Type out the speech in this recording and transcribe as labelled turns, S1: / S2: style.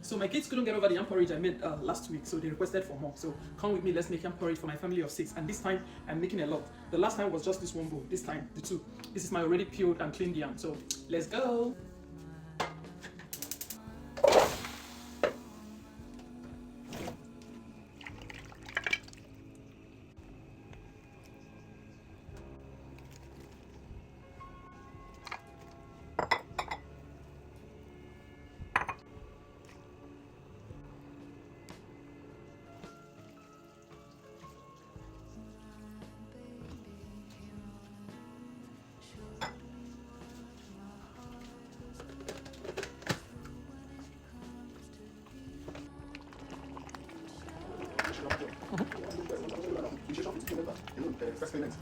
S1: So my kids couldn't get over the yam porridge I made last week, so they requested for more. So come with me, let's make yam porridge for my family of 6. And this time I'm making a lot. The last time was just this one bowl. This time the 2. This is my already peeled and cleaned yam. So let's go. First payment.